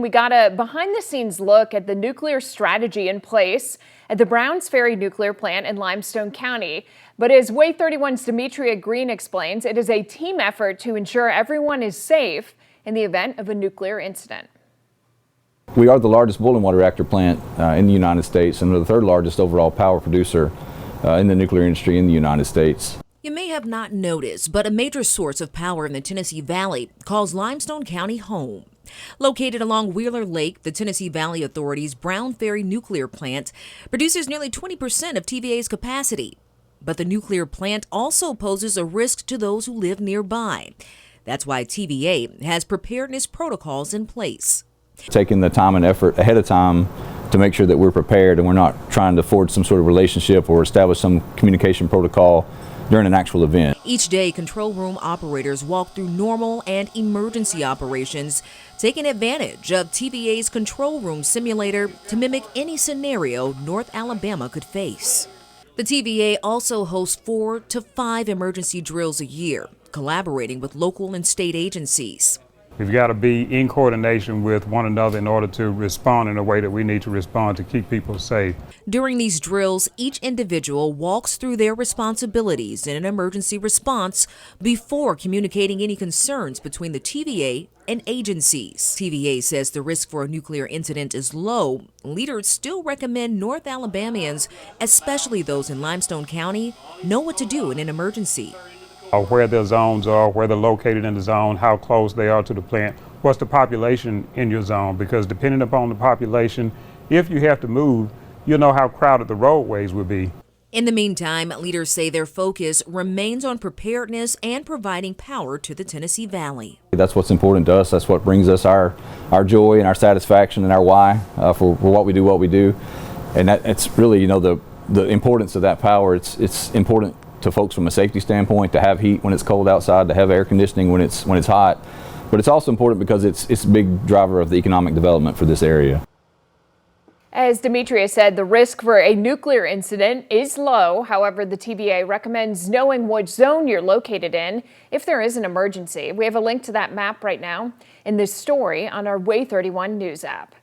We got a behind-the-scenes look at the nuclear strategy in place at the Browns Ferry nuclear plant in Limestone County. But as Way 31's Demetria Green explains, it is a team effort to ensure everyone is safe in the event of a nuclear incident. We are the largest boiling water reactor plant in the United States, and we're the third largest overall power producer in the nuclear industry in the United States. You may have not noticed, but a major source of power in the Tennessee Valley calls Limestone County home. Located along Wheeler Lake, the Tennessee Valley Authority's Browns Ferry nuclear plant produces nearly 20% of TVA's capacity. But the nuclear plant also poses a risk to those who live nearby. That's why TVA has preparedness protocols in place. Taking the time and effort ahead of time to make sure that we're prepared and we're not trying to forge some sort of relationship or establish some communication protocol during an actual event. Each day, control room operators walk through normal and emergency operations, taking advantage of TVA's control room simulator to mimic any scenario North Alabama could face. The TVA also hosts 4 to 5 emergency drills a year, collaborating with local and state agencies. We've got to be in coordination with one another in order to respond in a way that we need to respond to keep people safe. During these drills, each individual walks through their responsibilities in an emergency response before communicating any concerns between the TVA and agencies. TVA says the risk for a nuclear incident is low. Leaders still recommend North Alabamians, especially those in Limestone County, know what to do in an emergency. Where their zones are, where they're located in the zone, how close they are to the plant, what's the population in your zone, because depending upon the population, if you have to move, you'll know how crowded the roadways will be. In the meantime, leaders say their focus remains on preparedness and providing power to the Tennessee Valley. That's what's important to us. That's what brings us our joy and our satisfaction and our why for what we do. And it's really, the importance of that power. It's important to folks from a safety standpoint to have heat when it's cold outside, to have air conditioning when it's hot. But it's also important because it's a big driver of the economic development for this area. As Demetria said, the risk for a nuclear incident is low. However, the TVA recommends knowing which zone you're located in if there is an emergency. We have a link to that map right now in this story on our Way 31 News app.